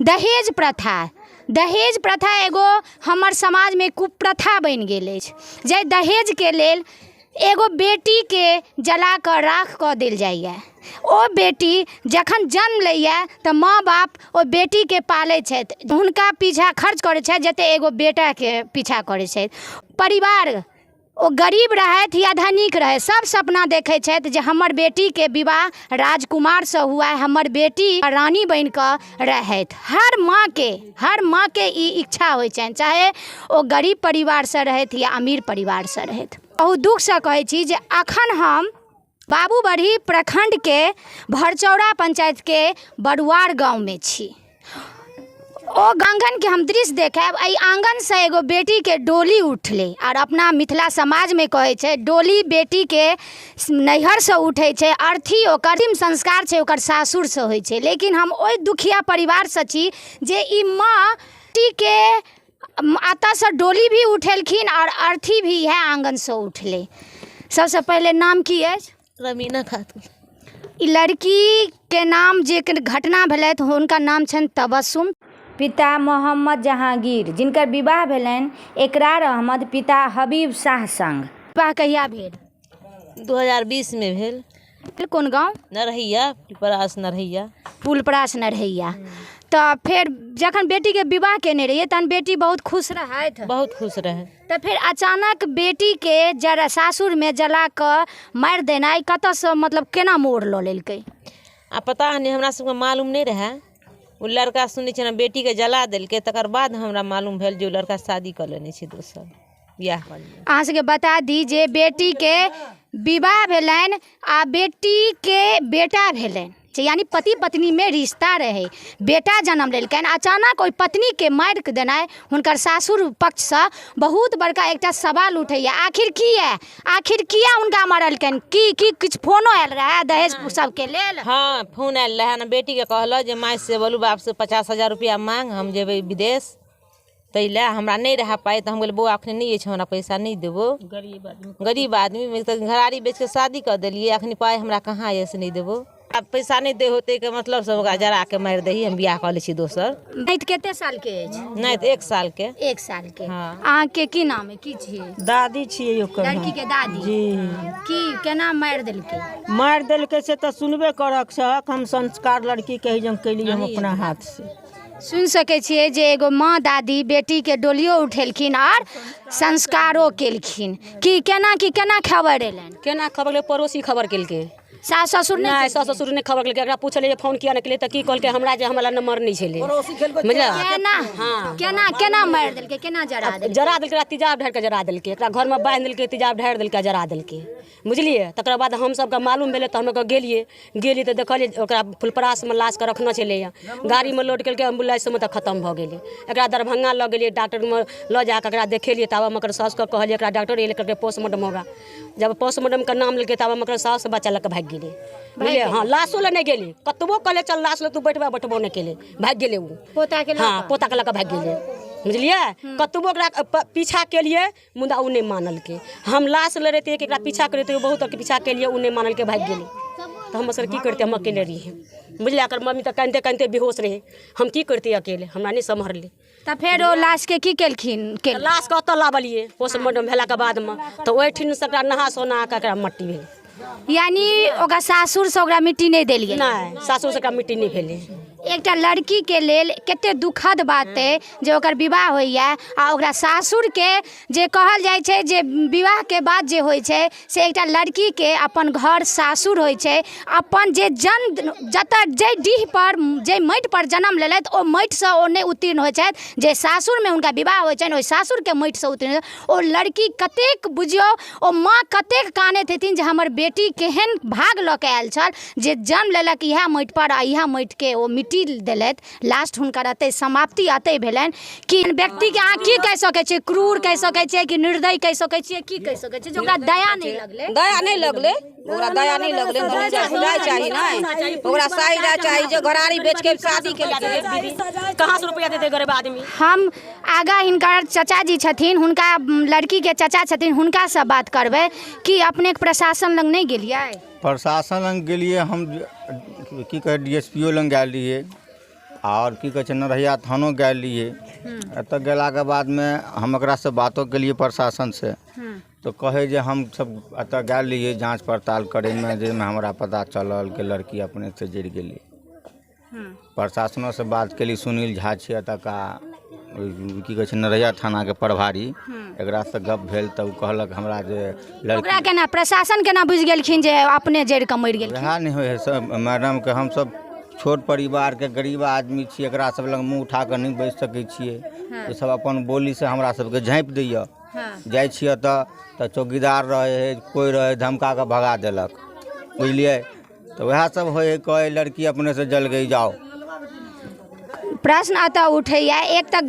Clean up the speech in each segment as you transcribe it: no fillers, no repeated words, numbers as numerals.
दहेज प्रथा एगो हमर समाज में कुप्रथा बन गेल अछि जे दहेज के लेल एगो बेटी के जला कर राख कऽ देल जाइए। ओ बेटी जखन जन्म लैए तऽ माँ बाप ओ बेटी के पालै छथि, हुनका पीछा खर्च करै छथि जते एगो बेटा के पीछा करै छथि। परिवार ओ गरीब रहथि या धनिक रहै, सब सपना देखै छथि जे हमर बेटी के विवाह राजकुमार से हुआ, हमर बेटी रानी बन कऽ रहथि। हर माँ के ई इच्छा होइ छनि, चाहे ओ गरीब परिवार से रहथि या अमीर परिवार से रहथि। बहुत दुख से कहै छी जे अखन हम बाबूबढ़ी प्रखंड के भरचौरा पंचायत के बड़ुआर गाँव में छी। ओ आंगन के हम दृश्य देखाब। एहि आंगन से एगो बेटी के डोली उठले और अपना मिथिला समाज में कहे छे डोली बेटी के नैहर से उठे छे, अर्थी ओकर अंतिम संस्कार छे ओकर सासुर से होइ छे। लेकिन हम ओइ दुखिया परिवार से छी जे ई माँ बेटी के आता से डोली भी उठेलखिन और अर्थी भी है आंगन से उठले। सबसे पहले नाम की है? रमीना खातून। ई लड़की के नाम जे घटना भेलै हुनका नाम छन तबस्सुम। पिता मोहम्मद जहांगीर, जिनकर विवाह भेलनि एकरार अहमद पिता हबीब शाह संग। विवाह कहिया भेल? 2020 में भेल। कौन गाँव? नरहैया, फुलपरास नरहैया। तो फिर जखन बेटी के विवाह केने रहिए तहन बेटी बहुत खुश रहथि? बहुत खुश रहे। तो फिर अचानक बेटी के जरा सासुर में जला कर मार देना कत से, मतलब केना मोड़ लो लेलकै? आ पता नहीं, हमरा सबके मालूम नहीं रहे। वो लड़का सुनै छै ना बेटी के जला देलकै, तकर बाद हमरा मालूम भेल जे लड़का शादी कर लेने छै दोसर बियाह कर लेने। अहाँ सबके बता दी जे बेटी के विवाह भेलनि आ बेटी के बेटा भेलनि, यानी पति पत्नी में रिश्ता रहे, बेटा जन्म लेलकनि। अचानक ओइ पत्नी के मार के देनाइ हुनकर सासुर पक्ष से बहुत बड़का एकटा सवाल उठैया। आखिर किया हुनका मारलकनि? की कुछ फोनो आयल रहे दहेज सब के लेल? हाँ, फोन आयल रहे ना। बेटी के कहल जे माय से बोलू बाप से 50,000 रुपया मांग, हम जेबै विदेश, तैले हमरा नहीं रह पाए। तो हम बोले बउआ अखनी नहीं है, हमरा पैसा नहीं देबो। गरीब आदमी में तो घरारी बेच के शादी कर दिलिए, अखनी पाए हमरा कहाँ है से नहीं देबो। अब पैसा नहीं दे होते के मतलब सब जरा के मार दही, हम बियाह कर ले छी दोसर। नाइत केते साल के अछि? नाइत 1 साल के। 1 साल के। हाँ। अहाँ के की नाम है, की छियै? दादी छियै ओकर। लड़की के दादी जी। की केना मार देलकै? मार देलकै से तो सुनबे करक सक। हम संस्कार लड़की के ही कैली हम अपना हाथ से। सुन सके छियै जे एगो माँ दादी बेटी के डोलियो उठेलखिन और संस्कारो केलखिन। की केना खबर एलनि? केना खबर ले? पड़ोसी खबर केलकै। सास ससुर नहीं, सास ससुर ने खबर केलकै। एकरा पूछले जे फोन किया निकले त की कहलकै हमरा जे हमरा नंबर नहीं छले। केना मार देलकै, केना जरा देलकै? तेजाब ढार के जरा देलकै, एकरा घर में बांध देलकै, तेजाब ढार देलकै, जरा देलकै, बुझलिए। तकर बाद हम सबके मालूम भेले त हम गेलिए त देखलिए ओकरा फुलपरास में लाश के रखना छले। गाड़ी में लोड केलकै, एम्बुलेंस में त खत्म भ गेलै। एकरा दरभंगा ल गेलिए, डॉक्टर में ल जाके एकरा देखेलिए। तब हम एकर सास के कहलिए एकरा डॉक्टर एले करके पोस्टमार्टम होगा। जब पोस्टमार्टम का नाम लेके तब हम एकर सास बच्चा लग भाग गेले, बुझलिए। हाँ, लाशो ले नहीं गेले, कतबो कहले चल लाश ले तू बैठबो नहीं केले, भाग गेले उ पोता के। हाँ, पोता के लग भाग गेले, बुझलिए। कतबो एकरा पीछा के लिए मुदा उ नहीं मानल के। हम लाश ले रहते एकरा पीछा करे थे, बहुत के पीछा के लिए उ नहीं मानल के, भाग गेले। तो हम सर की करते, हम अकेले रही, बुझलिए। अकर मम्मी तो कानते बेहोश रहे, हम की करते अकेले, हमरा नहीं संभरले। तो फिर वो लाश के की केलखिन? लाश के ओतऽ लाबलिए पोस्टमार्टम भेला के बाद में, तो ओहिठिन से एकरा नहा सोना के एकरा मट्टी भेल। यानी ओकरा सासुर से ओकरा मिट्टी नहीं देलिए? नहीं, सासुर से एकरा मिट्टी नहीं भेले। एकटा लड़की के लेल कते दुखद बात है जे ओकर विवाह होइया आ ओकरा सासुर के जे कहल जाइ छै जे विवाह के बाद जे होइ छै से एकटा लड़की के अपन घर सासुर होइ छै। अपन जे जन्म जतऽ जे डीह पर जे माटि पर जन्म लेलथि ओ माटि से ओ नहीं उत्तीर्ण होइ छथि। जे सासुर में हुनका विवाह होइ छनि ओहि सासुर के माटि से उत्तीर्ण। ओ लड़की कतेक बुझियो ओ माँ कतेक कानैत हेथिन जे हमर बेटी केहन भाग लऽ के आयल छल जे जन्म लेलक इएह माटि पर आ इएह माटि के ओ मिट्टी देलत। लास्ट हुनकर अते समाप्ति अते भेलन कि व्यक्ति के अहाँ की कह सकै छियै? क्रूर कह सकै छियै कि निर्दयी कह सकै छियै? की कह सकै छियै? ओकरा दया नहीं लगले? दया नहीं लगले, ओकरा दया नहीं लगले। भुलाय चाहिए नहीं, ओकरा सही रह चाहिए जो घरारी बेच के शादी के लिए कहाँ से रुपया देते गरीब आदमी? हम आगा हिनकर चाचा जी छथिन, हुनका लड़की के चाचा छथिन, हुनका से बात करबै कि अपने प्रशासन लग नहीं गेलियै? प्रशासन लग गेलिए, हम की कहे DSPO लग गेल रहिए। और की कहै छै नरहिया थानो गेलिए। एतऽ गेलाके बादमे हम एकरासँ बातो केलिए प्रशासन से, तो कहे जे हम सब एतऽ गेलिए जांच पड़ताल करैमे, जाहिमे हमरा पता चलल कि लड़की अपने से जरि गेली। प्रशासनों से बात केली, सुनील झा छै एतुका की कहै छै नरहिया थानाके प्रभारी, एकरासँ गप भेल तऽ ओ कहलक हमरा जे ओकरा केना प्रशासन केना बुझि गेलखिन जे अपने जरि कऽ मरि गेलखिन? वएह नहि होइ है सब मैडमके, हमसब छोट परिवारके गरीब आदमी छियै, एकरा सब लग मुँह उठा कऽ नहि बैस सकै छियै। ई सब अपन बोलीसँ हमरा सबके झाँपि दैए। जाइ छियै तऽ चौकीदार रहे है, कोई रहे धमका के भगा देलक, बुझलिए। तो वह सब हो कहे लड़की अपने से जल गई जाओ। प्रश्न अतः उठैया, एक तऽ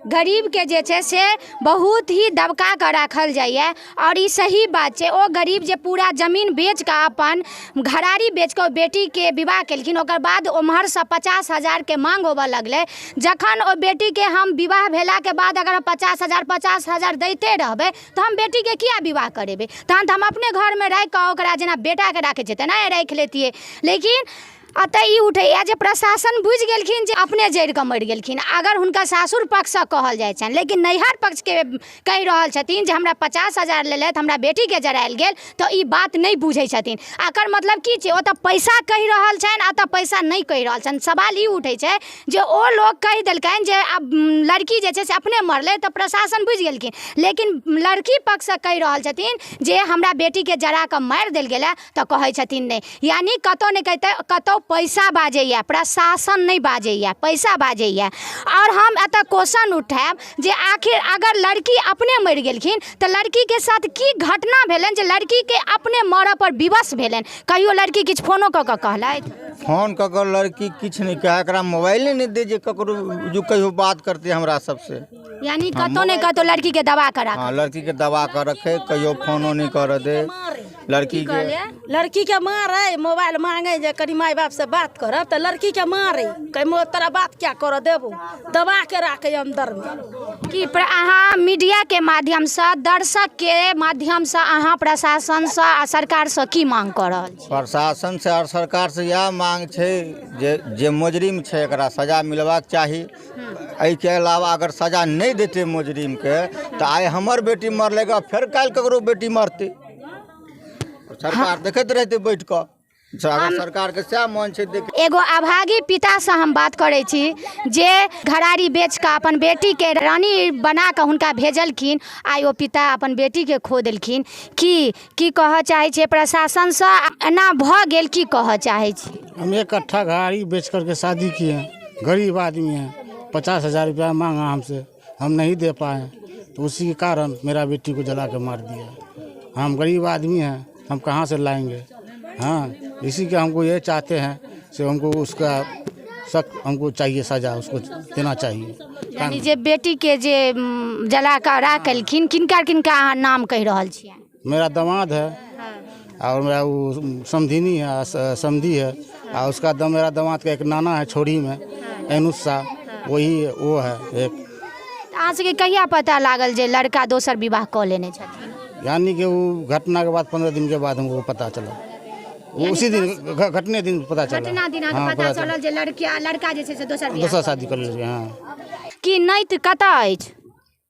गरीब के जे छै से बहुत ही दबका कऽ राखल जाइए, और ई सही बात छै। ओ गरीब जे पूरा जमीन बेच कऽ अपन घरारी बेच कऽ बेटी के विवाह केलखिन, ओकर बाद ओम्हरसँ 50,000 के मांग होबऽ लगलै। जखन ओ बेटी के हम विवाह भेला के बाद अगर 50,000 दैते रहबै तऽ हम बेटी के किया विवाह करेबै? तहन तऽ हम अपने घर में राखि कऽ ओकरा जेना बेटा के राखै छै तेना राखि लेतियै। लेकिन अतः ई उठैया जे प्रशासन बुझि गेलखिन जे अपने जरि कऽ मरि गेलखिन, अगर हुनका सासुर पक्षसँ कहल जाइ छनि। लेकिन नैहर पक्षके कहि रहल छथिन जे हमरा 50,000 लेलथि, हमरा बेटीके जरायल गेल, तऽ ई बात नहि बुझै छथिन। एकर मतलब की छै? ओतऽ पैसा कहि रहल छनि, एतऽ पैसा नहि कहि रहल छनि। सवाल ई उठै छै जे ओ लोग कहि देलकनि जे अब लड़की जे छै से अपने मरलै, तऽ प्रशासन बुझि गेलखिन। लेकिन लड़की पक्षसँ कहि रहल छथिन जे हमरा बेटीके जरा कऽ मारि देल गेलै, तऽ कहै छथिन नहि। यानी कतौ ने कतौ पैसा बाजैया, प्रशासन नहीं बाजैया, पैसा बाजैया। और हम एतऽ क्वेश्चन उठाएब जे आखिर अगर लड़की अपने मरि गेलखिन तऽ लड़की के साथ की घटना भेलनि जे लड़की के अपने मरऽ पर विवश भेलनि? कहियो लड़की किछु फोनो कऽ कऽ कहलथि? फोन कऽ कऽ लड़की किछु नहीं कहे, एकरा मोबाइले नहीं दे जे ककरो जो कहियो बात करते हमरा सबसे। यानी कतौ ने कतौ लड़की के दबा कर रखा। हाँ, लड़की के दबा कर रखे, कहियो फोनो नहीं कर दे लड़की के मारे, मोबाइल मांगे जे कनी माई बाप से बात करब तऽ लड़की के मारे, कहीं तोरा बात क्या कर देबो, दबा के राखे अंदर में। कि अहाँ मीडिया के माध्यम से, दर्शक के माध्यम से अहाँ प्रशासन से आ सरकार से की मांग कर रहल छी? प्रशासन से और सरकार से यह मांग छै जे मुजरिम छै एकरा सजा मिलबाक चाही। एहि के अलावा अगर सजा नहीं देते मुजरिम के तो आइ हमर बेटी मरलेगा, फिर कल ककरो बेटी मरते, सरकार देखते रहते बैठ कर। सरकार के सएह मन छै। एगो अभागी पिता से हम बात करे छी जे घरारी बेच कऽ अपन बेटी के रानी बना कऽ हुनका भेजलखिन, आइ ओ पिता अपन बेटी के खो देलखिन। की कहऽ चाहे छै प्रशासन से? एना भऽ गेल, की कहऽ चाहे छी? हम एक कट्ठा घरारी बेच करके शादी किए हैं, गरीब आदमी हैं, 50,000 रुपया मांगा हमसे, हम नहीं दे पाए, तो उसी के कारण मेरा बेटी को जला के मार दिया। हम गरीब आदमी हैं, हम कहाँ से लाएंगे? हाँ, इसी के हमको ये चाहते हैं से हमको उसका सख्त हमको चाहिए, सजा उसको देना चाहिए। यानी जे बेटी के जे जला कर राखलखिन, किनका अहाँ नाम कहि रहल छियै? मेरा दामाद है और मेरा वो समधिनी है, समधी है, और उसका मेरा दामाद का एक नाना है छोड़ी में, एनुसा, वही वो है एक। अहाँ सबके कहिया पता लागल जे लड़का दोसर विवाह कऽ लेने छथिन? यानी कि वो घटना के बाद 15 दिन के बाद हमको पता चला, उसी दिन घटने दिन पता चला। घटना दिन पता चलल जे लड़का जे छै से दोसर शादी कर लेलकै। हाँ, की नैत कतऽ अछि?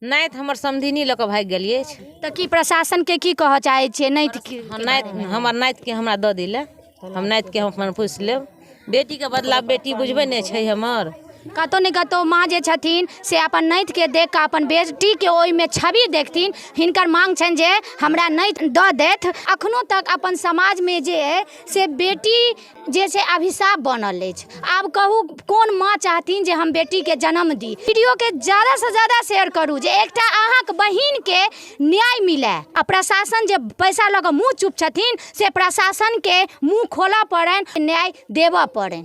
नैत हमर समधिनी लऽ कऽ भागि गेलियै। तऽ की प्रशासन के की कहऽ चाहे छियै? नैत हमर नाति के हमरा दऽ दिले, हम नाति के हम अपन पुछि लेब। बेटी के बदला बेटी बुझबे नहि छै हमर। कतौ ने कतौ माँ जे छथिन से अपन नैत के देख कऽ अपन बेटी के ओहिमे छवि देखथिन। हिनकर मांग छनि जे हमरा नैत दऽ देथ। अखनो तक अपन समाज में जे है से बेटी जे छै अभिशाप बनल अछि। आब कहू कोन माँ चाहथिन जे हम बेटी के जन्म दी? वीडियो के ज्यादा से ज्यादा शेयर करू जे एकटा अहाँक बहिन के न्याय मिले। आ प्रशासन जे पैसा लऽ कऽ मुँह चुप छथिन से प्रशासन के मुँह खोलऽ पड़नि, न्याय देबऽ पड़नि।